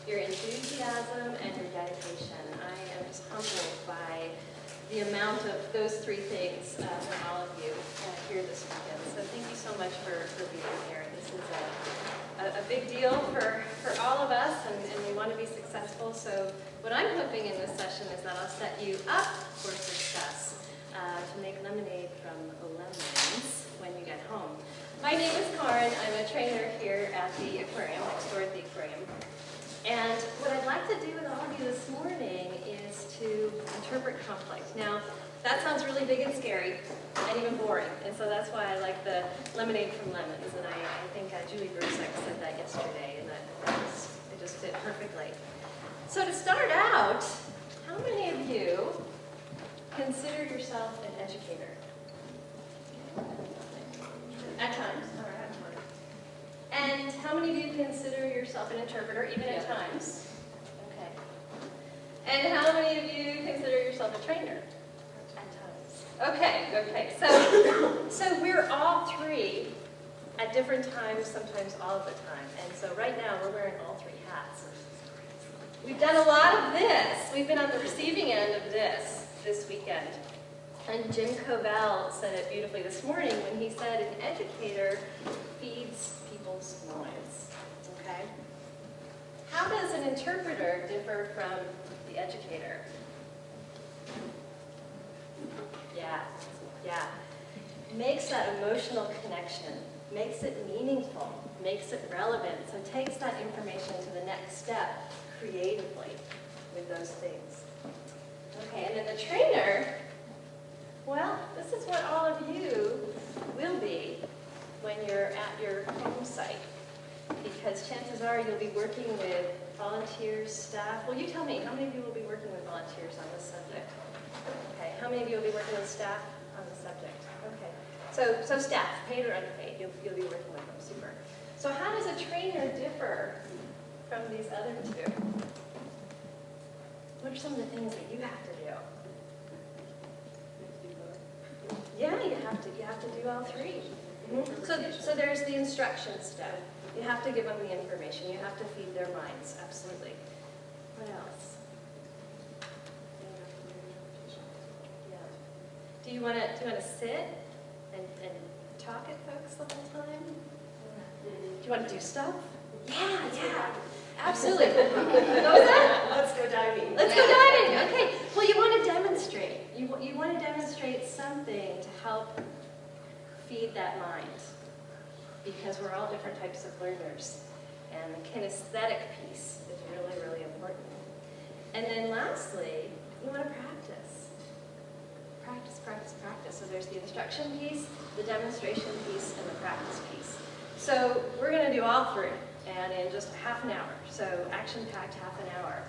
your enthusiasm, and your dedication. I am just humbled by the amount of those three things from all of you here this weekend. So thank you so much for being here. This is a big deal for all of us, and we want to be successful. So what I'm hoping in this session is that I'll set you up for success to make lemonade from lemons when you get home. My name is Karen. I'm a trainer here at the aquarium, next door at the aquarium. And what I'd like to do with all of you this morning is to interpret conflict. Now, that sounds really big and scary and even boring, and so that's why I like the lemonade from lemons. And I think Julie Brusek said that yesterday, and it just fit perfectly. So to start out, how many of you consider yourself an educator? At times. All right. And how many of you consider yourself an interpreter, even at times? Okay. And how many of you consider yourself a trainer? At times. Okay. So we're all three at different times, sometimes all of the time. And so right now we're wearing all three hats. We've done a lot of this. We've been on the receiving end of this weekend. And Jim Covell said it beautifully this morning when he said an educator feeds people's minds. Okay? How does an interpreter differ from the educator? Yeah. Makes that emotional connection, makes it meaningful, makes it relevant, so takes that information to the next step creatively with those things. Okay, and then the trainer, well, this is what all of you will be when you're at your home site, because chances are you'll be working with volunteers, staff. Well, you tell me, how many of you will be working with volunteers on this subject? Okay, how many of you will be working with staff on the subject? Okay, so staff, paid or unpaid, you'll be working with them, super. So how does a trainer differ from these other two? What are some of the things that you have to do? Yeah, you have to do all three. So there's the instruction step. You have to give them the information. You have to feed their minds. Absolutely. What else? Yeah. Do you want to sit and talk at folks the whole time? Do you want to do stuff? Yeah. Absolutely. What was that? Let's go diving. Let's go diving. Okay. Well, you want to demonstrate. You want to demonstrate something to help feed that mind, because we're all different types of learners, and the kinesthetic piece is really, really important. And then lastly, you want to practice. Practice. So there's the instruction piece, the demonstration piece, and the practice piece. So we're going to do all three, and in just half an hour. So action-packed half an hour.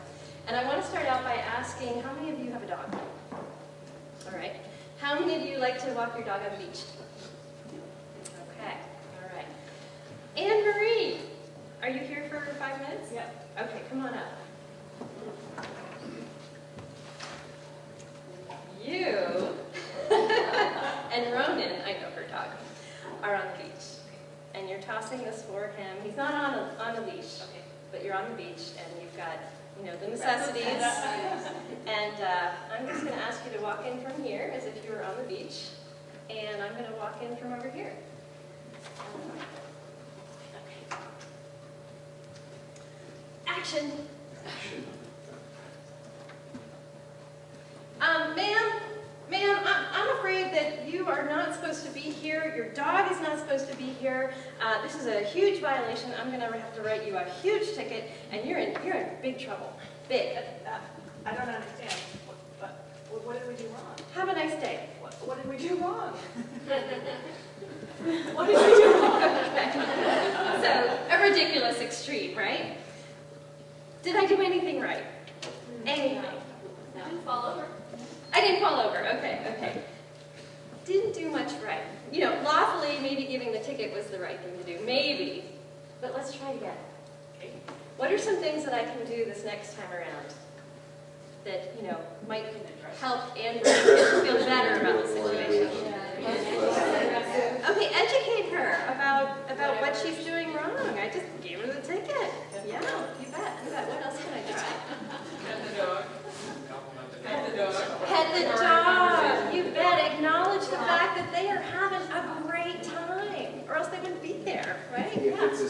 And I want to start out by asking, how many of you have a dog? All right. How many of you like to walk your dog on the beach? Okay. All right. Anne Marie, are you here for 5 minutes? Yep. Okay, come on up. You and Ronan, I know her dog, are on the beach. And you're tossing this for him. He's not on a leash, okay, but you're on the beach, and you've got, the necessities. And I'm just going to ask you to walk in from here as if you were on the beach, and I'm going to walk in from over here. Okay. Action. Ma'am, I'm afraid that you are not supposed to be here. Your dog is not supposed to be here. This is a huge violation. I'm going to have to write you a huge ticket, and you're in big trouble. Big. I don't understand. What did we do wrong? Have a nice day. What did we do wrong? What did we do wrong? So, a ridiculous extreme, right? Did I do anything right? Anything? I didn't fall over. I didn't fall over. Okay. Didn't do much right. Lawfully, maybe giving the ticket was the right thing to do. Maybe. But let's try again. Okay. What are some things that I can do this next time around that, might help Andrew feel better about the situation? Okay, educate her about what she's doing wrong. I just gave her the ticket. Yeah, you bet. What else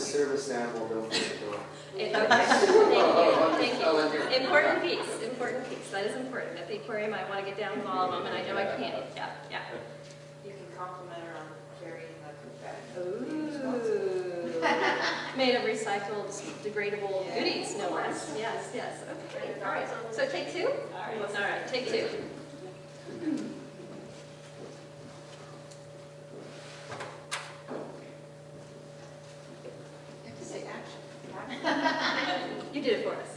service animal, don't forget the dog. Okay, thank you. Important piece, that is important. At the aquarium, I want to get down with all of them, and I know I can't. Yeah. You can compliment her on carrying the Ooh. Made of recycled, degradable goodies, no less. Yes. Okay, all right. So take two? All right, take two. You did it for us.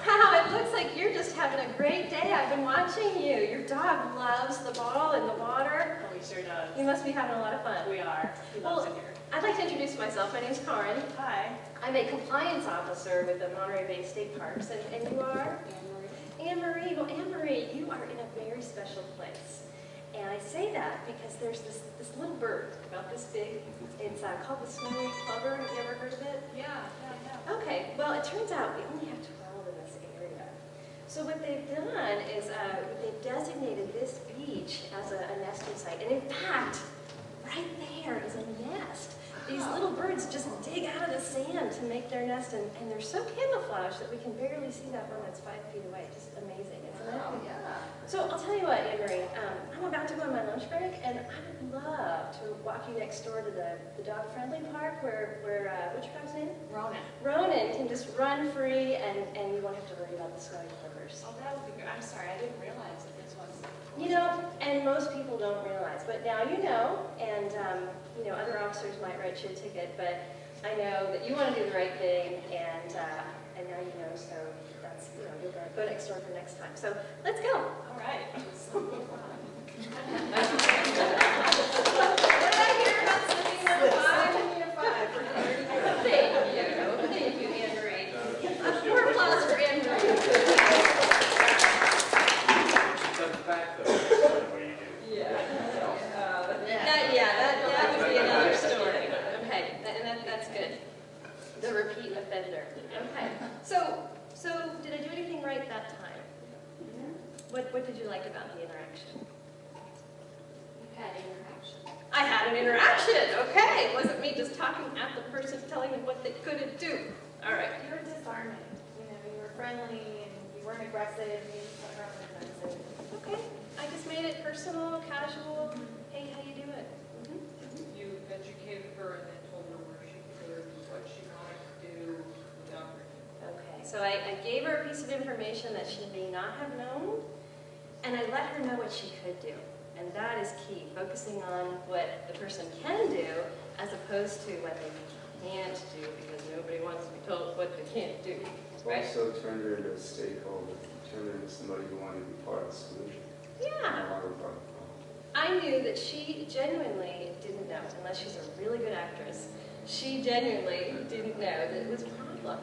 Wow, it looks like you're just having a great day. I've been watching you. Your dog loves the ball and the water. Oh, he sure does. You must be having a lot of fun. We are. He loves it here. I'd like to introduce myself. My name's Karin. Hi. I'm a compliance officer with the Monterey Bay State Parks. And you are? Anne-Marie. Well, Anne-Marie, you are in a very special place. And I say that because there's this little bird about this big. It's called the snowy plover. Have you ever heard of it? Yeah. Okay, well, it turns out we only have 12 in this area. So what they've done is they've designated this beach as a nesting site. And in fact, right there is a nest. These little birds just dig out of the sand to make their nest, and they're so camouflaged that we can barely see that one that's 5 feet away. Just amazing, isn't it? yeah. So I'll tell you what, Anne-Marie, I'm about to go on my lunch break, and I would love to walk you next door to the dog-friendly park where what's your dog's name? Ronan can just run free, and you won't have to worry about the snowy plovers. Oh, that would be good. I'm sorry, I didn't realize that this was. You know, and most people don't realize, but now you know, and you know, other officers might write you a ticket, but I know that you want to do the right thing, and now you know, so that's, you know, you're going to go next door for next time. So let's go. All right. What did I hear about slipping number 5? Thank you, Anne-Marie. More applause for Anne-Marie. That would be another story. Okay, and that's good. The repeat offender. Okay, so did I do anything right that time? What did you like about the interaction? You had interaction. I had an interaction. Okay, it wasn't me just talking at the person, telling them what they couldn't do. All right. You were disarming. You were friendly and you weren't aggressive. You just went around defensive. Okay, I just made it personal, casual. Hey, how you doing? You educated her and then told her where she could, what she wanted to do without her. Okay, so I gave her a piece of information that she may not have known, and I let her know what she could do. And that is key, focusing on what the person can do as opposed to what they can't do, because nobody wants to be told what they can't do. Right? Also turned her into a stakeholder, turned her into somebody who wanted to be part of the solution. Yeah. No longer part of the problem. I knew that she genuinely didn't know, unless she's a really good actress. She genuinely didn't know that it was a problem.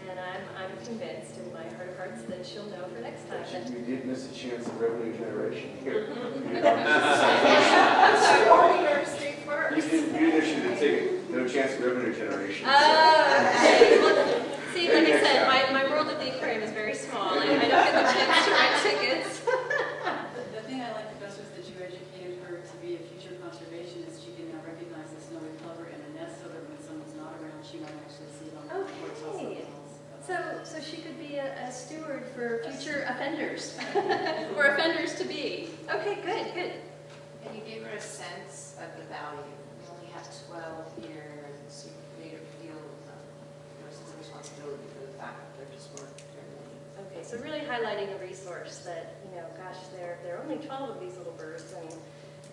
And I'm convinced in my heart of hearts that she'll know for next time. That You did miss a chance of revenue generation here. I'm sorry. You didn't issue the ticket, no chance of revenue generation. Okay. Well, see, like I said, my world at the aquarium is very small. I don't get the chance to write tickets. The thing I liked the best was that you educated her to be a future conservationist. She can now recognize the snowy plover in a nest so that when someone's not around, she might actually see it on the board. Okay. So she could be a steward for future offenders, or offenders to be. Okay, good. And you gave her a sense of the value. You only have 12 here, and so you made her feel a sense of responsibility for the fact that there just weren't very many. Okay, so really highlighting a resource that, you know, gosh, there are only 12 of these little birds,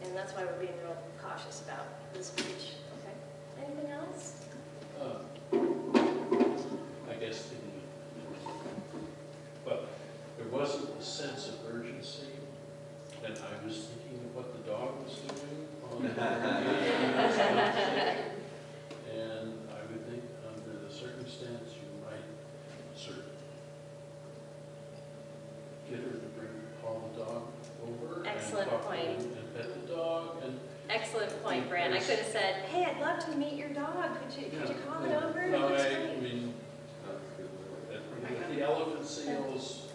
and that's why we're being real cautious about this beach. Okay. Anything else? I guess there wasn't a sense of urgency, and I was thinking of what the dog was doing on the and I would think under the circumstance you might sort of get her to call the dog over Excellent and talk point. to him and pet the dog and Excellent point, Brand. I could have said, hey, I'd love to meet your dog. Could you call it over? No, That's I great. mean, the elephant seals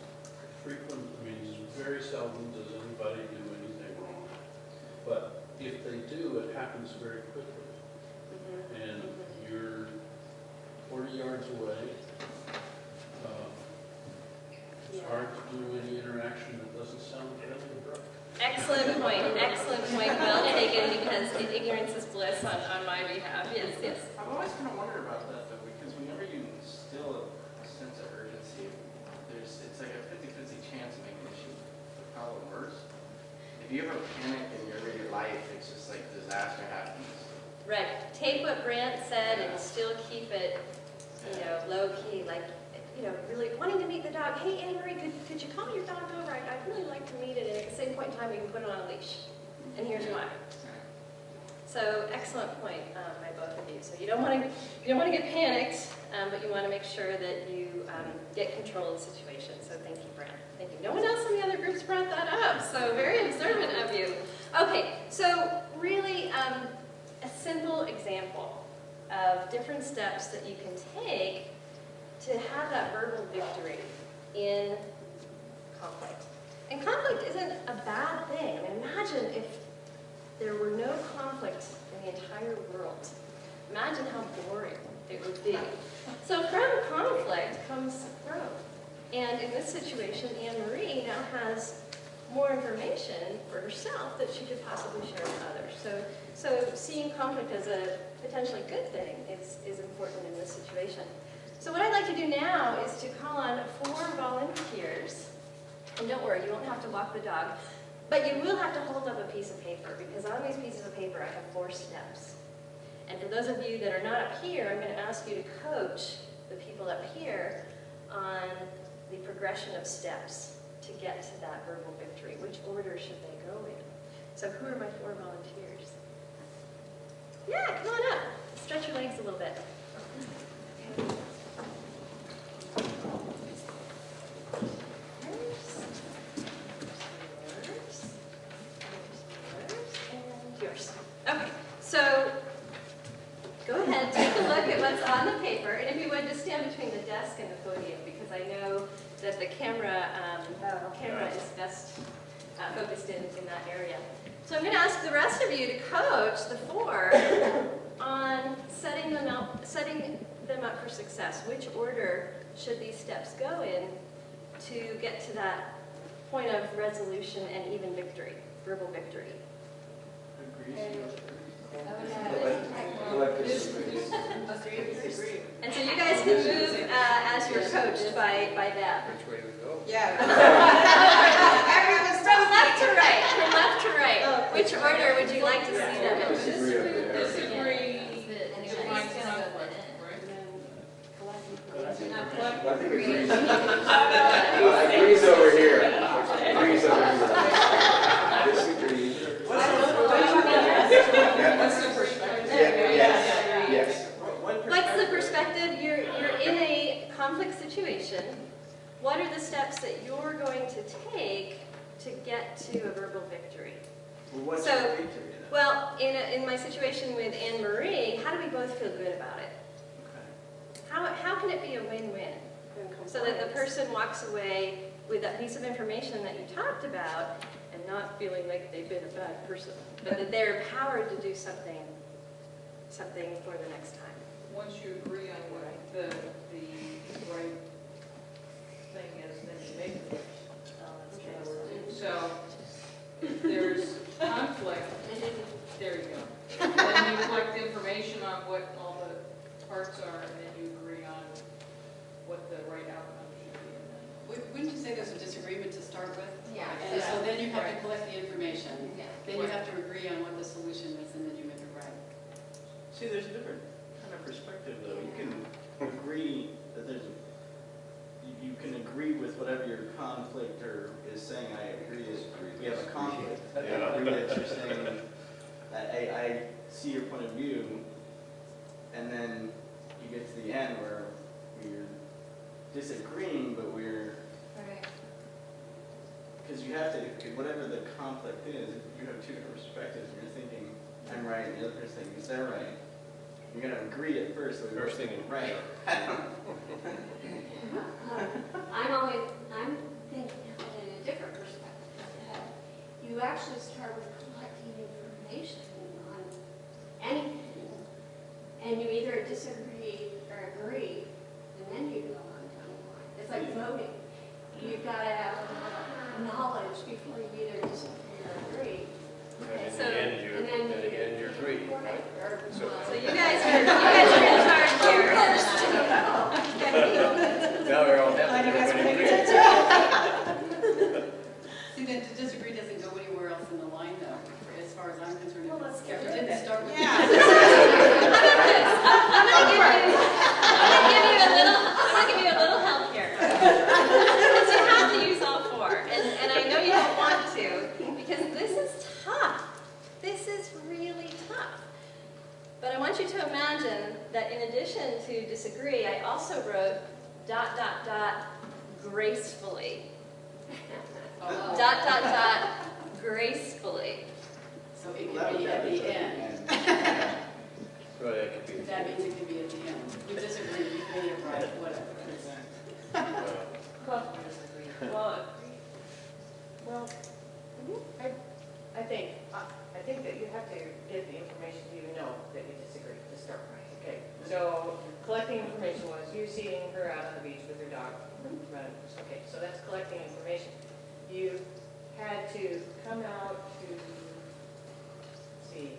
frequent, I mean, very seldom does anybody do anything wrong. But if they do, it happens very quickly. And you're 40 yards away. It's hard to do any interaction that doesn't sound really abrupt. Excellent point, well taken, because ignorance is bliss on my behalf, yes, yes. I've always kind of wondered about that though, because whenever you instill a sense of urgency, it's like a 50-50 chance of making the problem worse. If you ever panic in your everyday life, it's just like disaster happens. Right, take what Brant said and still keep it, low key, like, really wanting to meet the dog. Hey, Anne Marie, could you call your dog over? I'd really like to meet it, and at the same point in time, you can put it on a leash. And here's why. So, excellent point by both of you. So you don't want to get panicked, but you want to make sure that you get control of the situation. So thank you, Brant. Thank you. No one else in the other groups brought that up, so very observant of you. Okay, so really a simple example of different steps that you can take to have that verbal victory in conflict. And conflict isn't a bad thing. I mean, imagine if there were no conflict in the entire world. Imagine how boring it would be. So from conflict comes growth. And in this situation, Anne Marie now has more information for herself that she could possibly share with others. So seeing conflict as a potentially good thing is important in this situation. So what I'd like to do now is to call on 4 volunteers. And don't worry, you won't have to walk the dog. But you will have to hold up a piece of paper, because on these pieces of paper I have 4 steps. And for those of you that are not up here, I'm going to ask you to coach the people up here on the progression of steps to get to that verbal victory. Which order should they go in? So who are my 4 volunteers? Yeah, come on up. Stretch your legs a little bit. Yours. Okay, so go ahead, take a look at what's on the paper, and if you would, just stand between the desk and the podium, because I know that the camera is best focused in that area. So I'm going to ask the rest of you to coach the 4 on setting them up for success. Which order should these steps go in to get to that point of resolution and even victory, verbal victory? And so you guys can move as you're coached by them. Which way we go? Yeah. From left to right. From left to right. Which order would you like to see them in? Disagree up there. Disagree, define conflict, right? I think agrees. Agrees over here. Agrees over here. Disagree. What's the perspective? Yes. What's the perspective? You're in a conflict situation. What are the steps that you're going to take to get to a verbal victory? Well, what's So- your victory then? Well, in my situation with Anne Marie, how do we both feel good about it? Okay. How can it be a win-win? So that the person walks away with that piece of information that you talked about and not feeling like they've been a bad person, but that they're empowered to do something for the next time. Once you agree on what the right thing is, then you make it. So if there's conflict, there you go. Then you collect information on what all the parts are, and then you agree on what the right outcome should be. And then Wouldn't you say there's a disagreement to start with? Yeah. And so then you have to collect the information. Yeah. Then you have to agree on what the solution is, and then you make it right. See, there's a different kind of perspective though. You can agree that you can agree with whatever your conflict or is saying. I agree that we have a conflict. I agree that you're saying that I see your point of view, and then you get to the end where we're disagreeing, but we're Right. because you have to, whatever the conflict is, if you have 2 different perspectives, and you're thinking, I'm right, and the other person's thinking, is that right? You're going to agree at first, so you're thinking, right. I'm thinking of it in a different perspective. That you actually start with collecting information on anything, and you either disagree like voting. You've got to have knowledge before you either disagree or agree. Okay, so, And then you're free, right? so you guys are in charge here. Now we're all happy. See, then to disagree doesn't go anywhere else in the line, though, as far as I'm concerned. Well, let's get If rid it of didn't it. start with. Yeah. I'm gonna give you a little help here. Because you have to use all four, and I know you don't want to, because this is tough. This is really tough. But I want you to imagine that in addition to disagree, I also wrote ... gracefully. ... gracefully. So it could be at the end. Well, that could be. That means it could be at the end. You disagree, you made it right, whatever. I think that you have to get the information so you know that you disagree to start. Okay, so collecting information was you seeing her out on the beach with her dog. Right. Okay, so that's collecting information. You had to come out to, let's see.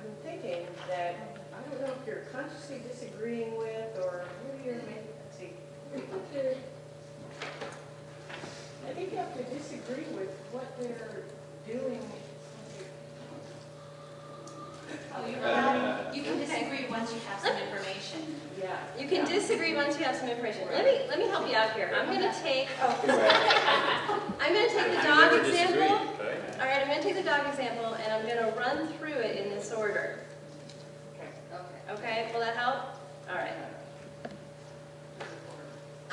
I'm thinking that, I don't know if you're consciously disagreeing with, or maybe you're making, let's see. I think you have to disagree with what they're doing. You can disagree once you have some information. Yeah. You can disagree once you have some information. Let me help you out here. I'm going to take the dog example. All right, I'm going to take the dog example, and I'm going to run through it in this order. Okay, will that help? All right.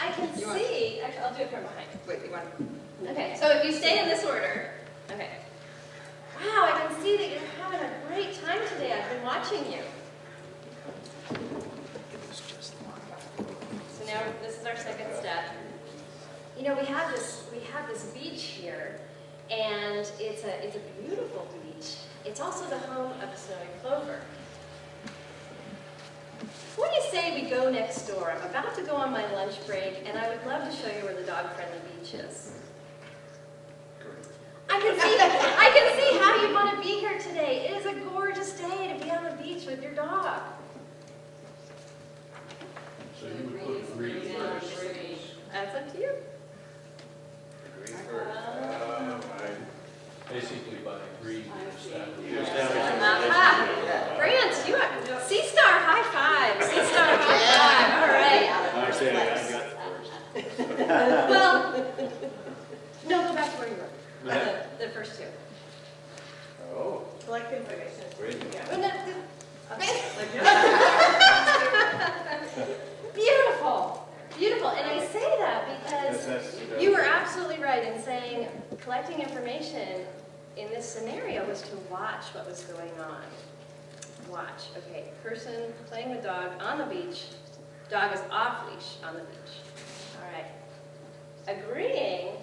I can see, actually, I'll do it from behind. Wait, you want? Okay, so if you stay in this order, okay. Wow, I can see that you're having a great time today. I've been watching you. So now this is our second step. You know, we have this beach here, and it's a beautiful beach. It's also the home of snowy clover. What do you say we go next door? I'm about to go on my lunch break, and I would love to show you where the dog-friendly beach is. I can see how you want to be here today. It is a gorgeous day to be on the beach with your dog. So you would put agree first. That's up to you. Agree first. Basically by agree, Aha! Grant, you are C-star high five. C-star high five. All right. I say I got it first. Well, no, go back to where you were. The first two. Oh, Collect information. great. Yeah. Oh, no, okay. Beautiful. Beautiful. And I say that because you were absolutely right in saying collecting information in this scenario was to watch what was going on. Watch. Okay, person playing with dog on the beach. Dog is off leash on the beach. All right. Agreeing,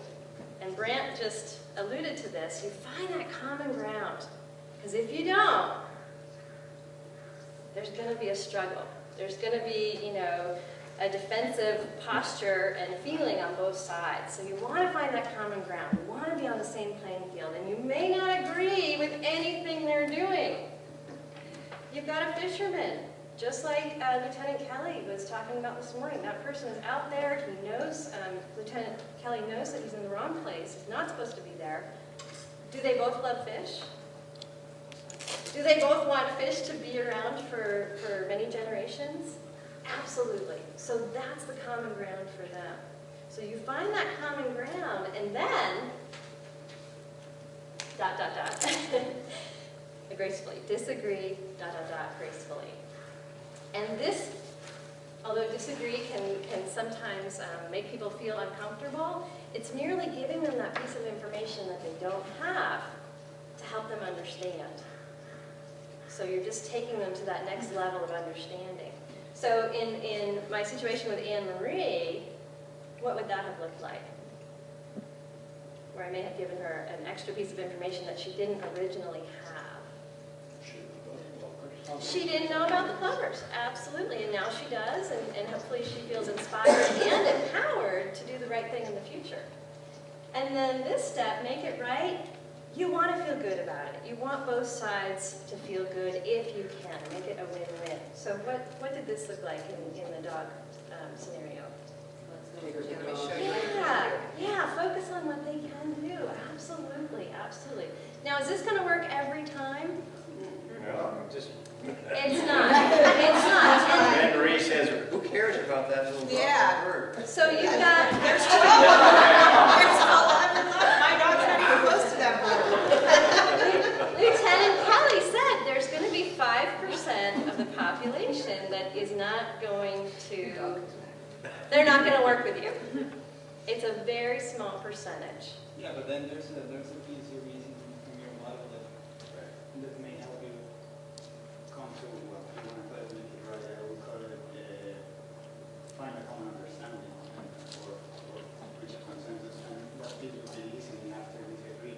and Brant just alluded to this, you find that common ground. Because if you don't, there's going to be a struggle. There's going to be, a defensive posture and feeling on both sides. So you want to find that common ground. You want to be on the same playing field. And you may not agree with anything they're doing. You've got a fisherman, just like Lieutenant Kelly was talking about this morning. That person is out there. He knows, Lieutenant Kelly knows that he's in the wrong place. He's not supposed to be there. Do they both love fish? Do they both want fish to be around for many generations? Absolutely. So that's the common ground for them. So you find that common ground, and then, ... gracefully. Disagree, ... gracefully. And this, although disagree can sometimes make people feel uncomfortable, it's merely giving them that piece of information that they don't have to help them understand. So you're just taking them to that next level of understanding. So in my situation with Anne-Marie, what would that have looked like? Where I may have given her an extra piece of information that she didn't originally have. She didn't know about the plovers, absolutely. and hopefully she feels inspired and empowered to do the right thing in the future. And then this step, make it right, you want to feel good about it. You want both sides to feel good if you can. Make it a win-win. So what did this look like in the dog scenario? Yeah, focus on what they can do. Absolutely, absolutely. Now, is this going to work every time? No, just. It's not. It's not. And then Marie says, who cares about that little bird? So you've got... There's 12 of them. There's 11 left. My dog's not even close to that bird. Lieutenant Kelly said there's going to be 5% of the population that is not going to... They're not going to work with you. It's a very small percentage. Yeah, but then there's a piece you're using from your model that may help you come to what you want to put in it, right? I would call it find a common understanding or reach a consensus, and that piece would be listening after disagree.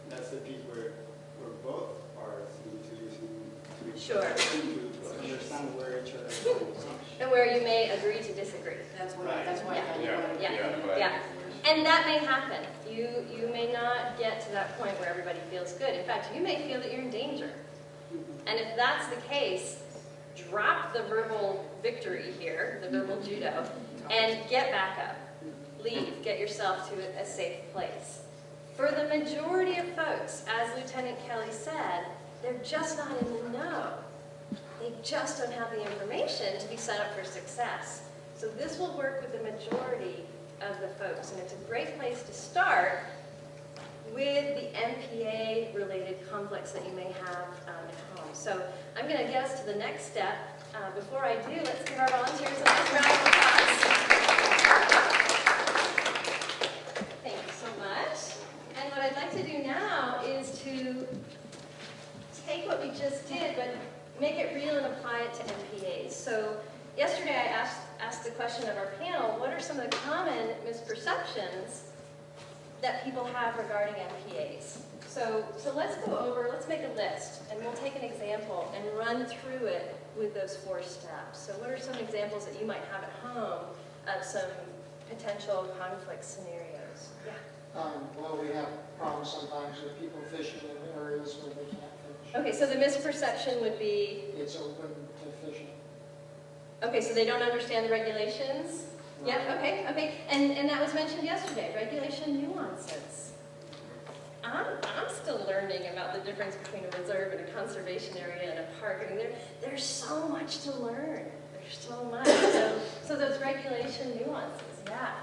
That's the piece where both parties need to listen to each Sure. other to understand where each other is coming from. And where you may agree to disagree. That's why I thought you wanted to Yeah. And that may happen. You may not get to that point where everybody feels good. In fact, you may feel that you're in danger. And if that's the case, drop the verbal victory here, the verbal judo, and get back up. Leave. Get yourself to a safe place. For the majority of folks, as Lieutenant Kelly said, they're just not in the know. They just don't have the information to be set up for success. So this will work with the majority of the folks, and it's a great place to start with the MPA-related conflicts that you may have at home. So I'm going to get us to the next step. Before I do, let's give our volunteers a nice round of applause. Thank you so much. And what I'd like to do now is to take what we just did, but make it real and apply it to MPAs. So yesterday I asked the question of our panel, what are some of the common misperceptions that people have regarding MPAs? So let's go over, let's make a list, and we'll take an example and run through it with those 4 steps. So what are some examples that you might have at home of some potential conflict scenarios? Yeah. Well, we have problems sometimes with people fishing in areas where they can't fish. Okay, so the misperception would be? It's open to fishing. Okay, so they don't understand the regulations? Yeah, okay. And that was mentioned yesterday, regulation nuances. I'm still learning about the difference between a reserve and a conservation area and a park. I mean, there's so much to learn. There's so much. So those regulation nuances, yeah.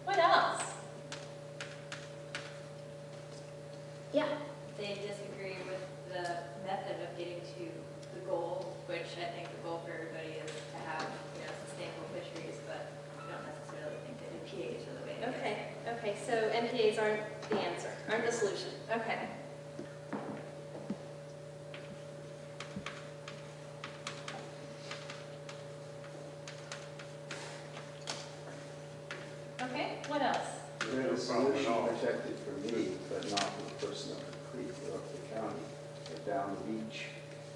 What else? Yeah. They disagree with the method of getting to the goal, which I think the goal for everybody is to have, sustainable fisheries, but I don't necessarily think that MPAs are the way to get there. Okay, so MPAs aren't the answer, aren't the solution. Okay. Okay, what else? The solution protected for me, but not for the person up the creek or up the county or down the beach.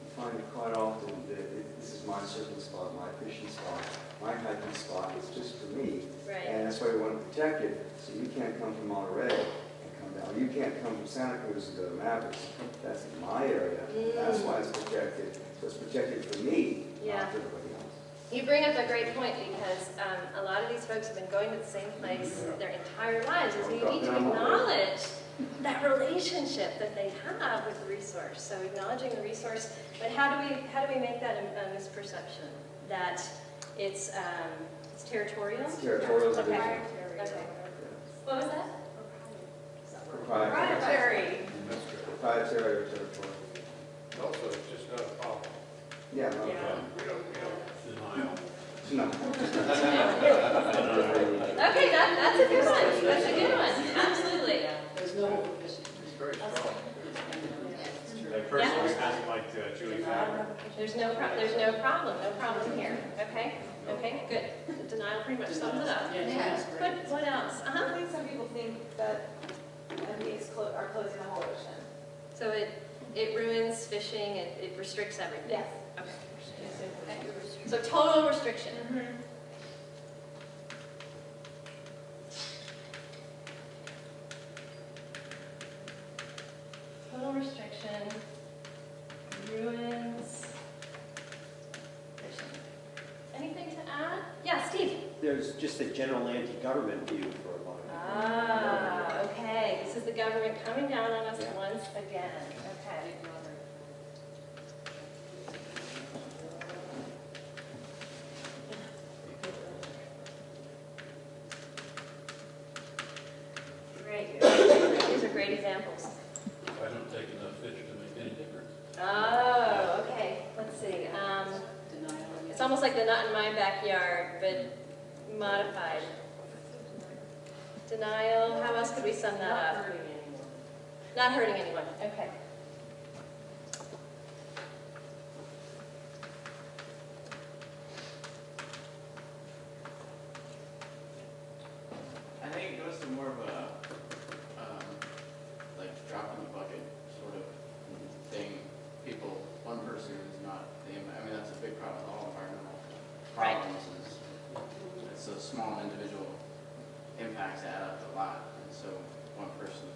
You find it quite often that this is my surfing spot, my fishing spot, my hiking spot. It's just for me. Right. And that's why we want to protect it. So you can't come from Monterey and come down. You can't come from Santa Cruz and go to Mavericks. That's my area. That's why it's protected. So it's protected for me, not for everybody else. You bring up a great point because a lot of these folks have been going to the same place their entire lives. And so you need to acknowledge that relationship that they have with the resource. So acknowledging the resource, but how do we make that a misperception that it's territorial? It's territorial. Okay. Okay. What was that? Proprietary. That's good. Proprietary or territorial. Also, it's just not a problem. Yeah, no problem. We don't. No. Okay, that's a good one. That's a good one. Absolutely. There's no overfishing. It's very strong. I personally kind of like Julie Fowler. There's no problem here. Okay, good. The denial pretty much sums it up. Yeah. What else? I think some people think that MPAs are closing the whole ocean. So it ruins fishing, it restricts everything? Yes. Okay. So total restriction. Total restriction ruins fishing. Anything to add? Yeah, Steve. There's just a general anti-government view for a lot of people. Ah, okay. This is the government coming down on us once again. Okay. Great. These are great examples. I don't take enough fish to make any difference. Oh, okay. Let's see. Denial. It's almost like the not in my backyard, but modified. Denial. How else could we sum that Not up? hurting anyone. Not hurting anyone. Okay. I think it goes to more of a, like drop in the bucket sort of thing. People, one person is not the, I mean, that's a big problem with all environmental Right. problems is it's those small individual impacts add up a lot. And so one person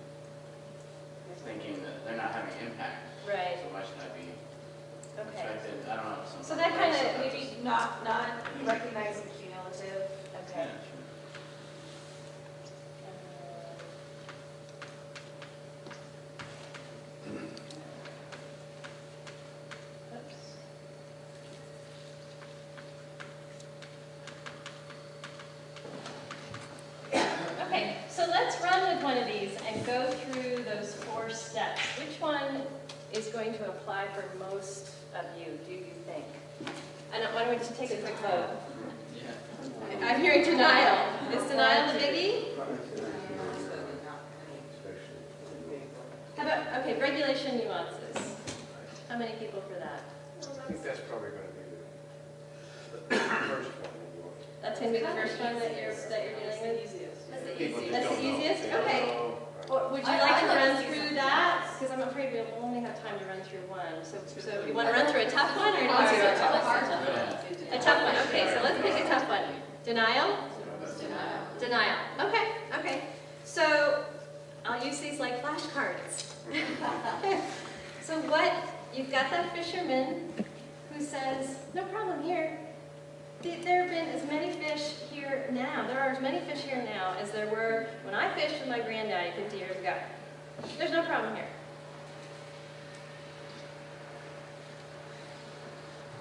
thinking that they're not having impact. Right. So why should I be Okay. affected? I don't know. So that kind of Maybe not recognizing cumulative. Okay. Yeah, sure. Oops. Okay, so let's run with one of these and go through those 4 steps. Which one is going to apply for most of you, do you think? And why don't we just take a quick vote? Yeah. I'm hearing denial. Is denial the biggie? How about, okay, regulation nuances. How many people for that? I think that's probably going to be the first one. That's going to be the first one that you're dealing with? That's the People just That's the don't know. easiest? They don't Okay. know. Well, would you I like to like run to see through some that? Because I'm afraid we'll only have time to run through one. So you want to run through a tough one or you want to do a tough one? A tough one, okay, so let's pick a tough one. Denial? Denial. Denial. Okay, okay. So I'll use these like flashcards. So what, you've got that fisherman who says, no problem here. There have been as many fish here now, there are as many fish here now as there were when I fished with my granddaddy 50 years ago. There's no problem here.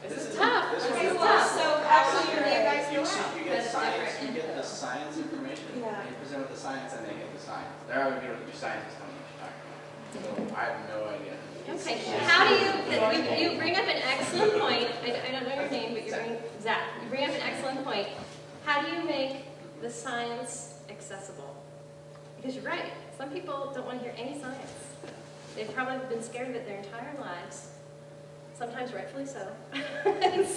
This is tough. This Okay, one is tough. So how do you guys You go see, out? you get That's science, different. you get the science information. Yeah. You present with the science and they get the science. There are people who scientists don't know what you're talking about. So I have no idea. Okay, how do you bring up an excellent point, I don't know your name, but Zach, you bring up an excellent point. How do you make the science accessible? Because you're right, some people don't want to hear any science. They've probably been scared of it their entire lives, sometimes rightfully so. And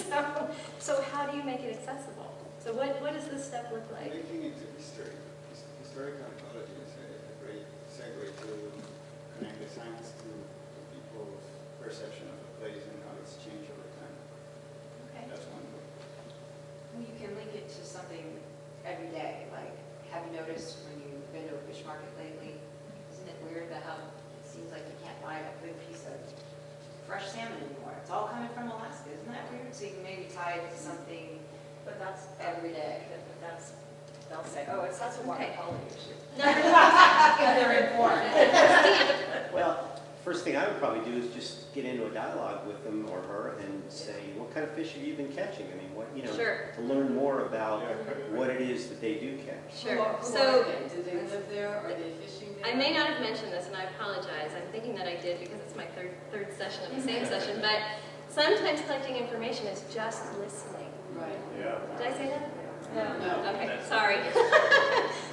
so how do you make it accessible? So what does this step look like? Linking it to history. Historical anthropology is a great segue to connect the science to people's perception of a place and how it's changed over time. Okay. That's one way. Well, you can link it to something every day, like, have you noticed when you've been to a fish market lately, isn't it weird that how it seems like you can't buy a good piece of fresh salmon anymore? It's all coming from Alaska, isn't that weird? So you can maybe tie it to something But that's every day. they'll say, oh, it's That's a water quality issue. They're informed. Well, first thing I would probably do is just get into a dialogue with them or her and say, what kind of fish have you been catching? I mean, Sure. to learn more about what it is that they do catch. Sure. Who So are they? Do they live there? Are they fishing there? I may not have mentioned this, and I apologize. I'm thinking that I did because it's my third session of the same session. But sometimes collecting information is just listening. Right. Yeah. Did I say that? No. Okay, sorry.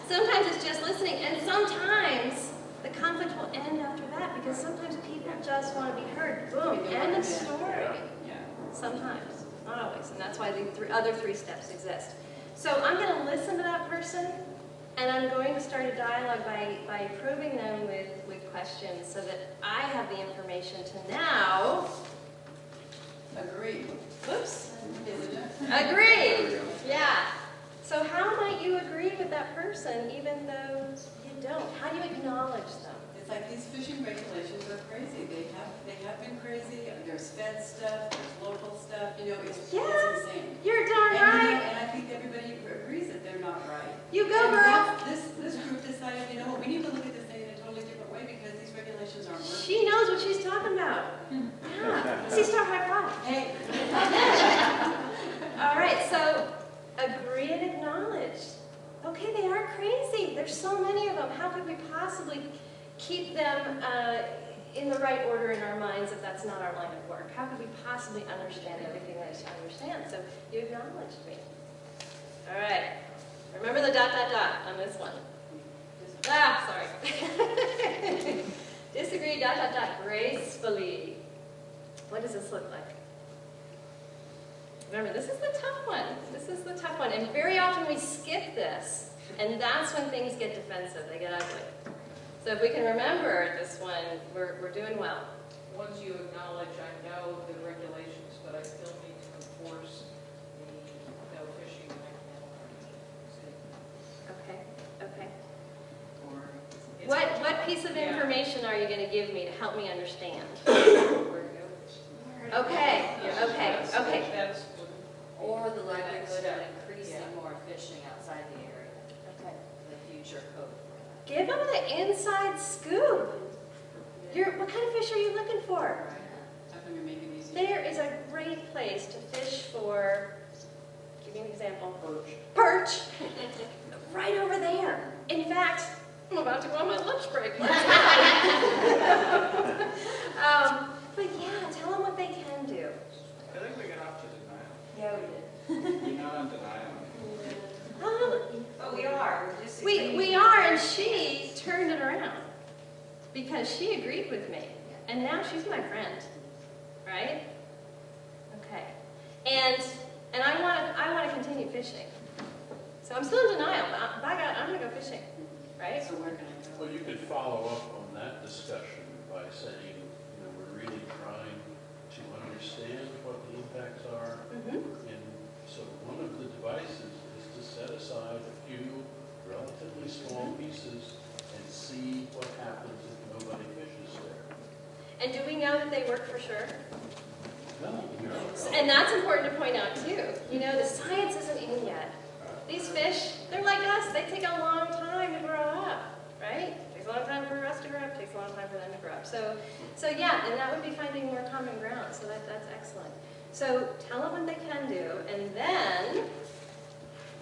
Sometimes it's just listening, and sometimes the conflict will end after that because sometimes people just want to be heard. Boom, end of story. Yeah. Sometimes, not always, and that's why the other 3 steps exist. So I'm going to listen to that person, and I'm going to start a dialogue by probing them with questions so that I have the information to now, Agree, whoops, isn't it? agree. Yeah. So how might you agree with that person even though you don't? How do you acknowledge them? It's like these fishing regulations are crazy. They have been crazy. There's Fed stuff, there's local stuff, it's insane. You're darn And, right. and I think everybody agrees that they're not right. You go, And girl. This group decided, we need to look at this thing in a totally different way because these regulations aren't working. She knows what she's talking about. Yeah. Sister high five. Hey. All right, so agree and acknowledge. Okay, they are crazy. There's so many of them. How could we possibly keep them in the right order in our minds if that's not our line of work? How could we possibly understand everything there is to understand? So you acknowledged me. All right. Remember the ... on this one. Ah, sorry. Disagree ... gracefully. What does this look like? Remember, this is the tough one. This is the tough one. And very often we skip this, and that's when things get defensive. They get ugly. So if we can remember this one, we're doing well. Once you acknowledge, I know the regulations, but I still need to enforce the no fishing and I can't. Okay, okay. Or it's- What piece of Yeah. information are you going to give me to help me understand? Where to go? Okay, Yeah, okay, that's- okay. That's Or the likelihood step. of increasing Yeah. more fishing outside the area, Okay. the future code for that. Give them the inside scoop. What kind of fish are you looking for? How can we make it easier? There is a great place to fish for, give me an example. Perch. Perch. Right over there. In fact, I'm about to go on my lunch break. Let's go. But yeah, tell them what they can do. I think we got off to denial. Yeah, we did. You're not on denial. But we are, we're just. We are, and she turned it around because she agreed with me, and now she's my friend, right? Okay, and I want to continue fishing, so I'm still in denial. But by God, I'm gonna go fishing, right? So where can I go? Well, you could follow up on that discussion by saying, we're really trying to understand what the impacts are. And so one of the devices is to set aside a few relatively small pieces and see what happens if nobody fishes there. And do we know that they work for sure? No. And that's important to point out too. The science isn't in yet. These fish, they're like us. They take a long time to grow up, right? It takes a long time for us to grow up. It takes a long time for them to grow up. So yeah, and that would be finding more common ground. So that's excellent. So tell them what they can do, and then,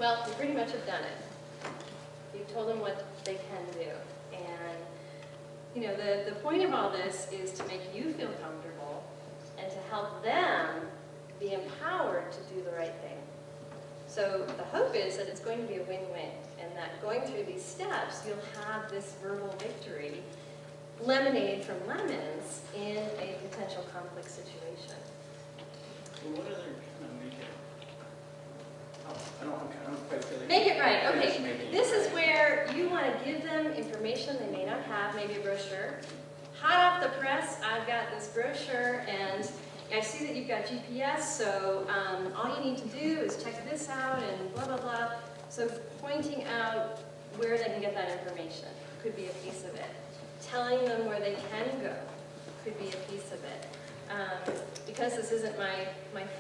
well, you pretty much have done it. You've told them what they can do, and the point of all this is to make you feel comfortable and to help them be empowered to do the right thing. So the hope is that it's going to be a win-win, and that going through these steps, you'll have this verbal victory, lemonade from lemons, in a potential conflict situation. Well, what other kind of make it? Oh, I don't quite feel like. Make it right, Finish okay. making it This is right. where you want to give them information they may not have, maybe a brochure. Hot off the press, I've got this brochure, and I see that you've got GPS, so all you need to do is check this out and blah, blah, blah. So pointing out where they can get that information could be a piece of it. Telling them where they can go could be a piece of it. Because this isn't my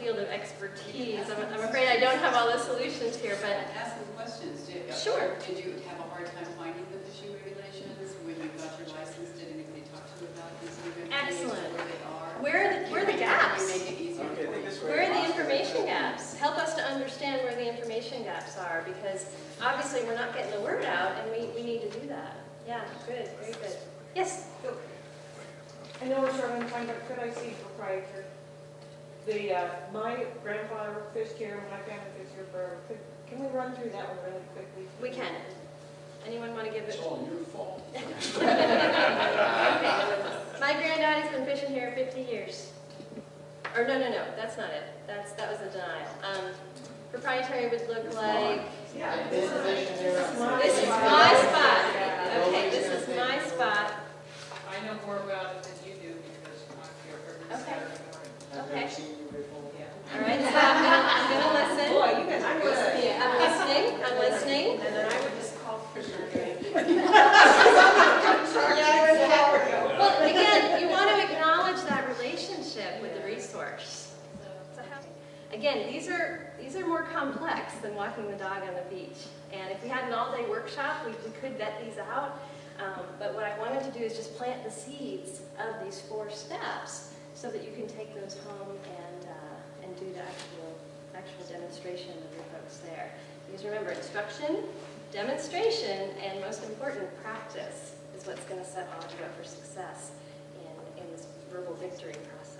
field of expertise, I'm afraid I don't have all the solutions here, but Ask them questions. Sure. Did you have a hard time finding the fishing regulations when you got your license? Did anybody talk to you about these new regulations? Excellent. Where they are? where are the gaps? Can we make it easier Okay, I for think you? this Where are the information gaps? Help us to understand where the information gaps are, because obviously we're not getting the word out, and we need to do that. Yeah, good, very good. Yes? Go. I know we're struggling to find, but could I see proprietor? My grandfather fished here, my family fished here forever. Can we run through that one really quickly? We can. Anyone want to give It's it? all your fault. Okay. My granddaddy's been fishing here 50 years. Or no, that's not it. That was a denial. Proprietary would look like, Yeah. This is this is my spot. Okay, this is my spot. I know more about it than you do because I'm here every Okay. Saturday morning. I've Okay. never seen you before. Yeah. All right, so I'm gonna listen. Boy, you guys are good. I'm listening, I'm listening. And then I would just call for your name. Well, again, you want to acknowledge that relationship with the resource. So again, these are more complex than walking the dog on the beach. And if we had an all-day workshop, we could vet these out. But what I wanted to do is just plant the seeds of these 4 steps so that you can take those home and do the actual demonstration of your folks there. Because remember, instruction, demonstration, and most important, practice is what's going to set all of you up for success in this verbal victory process.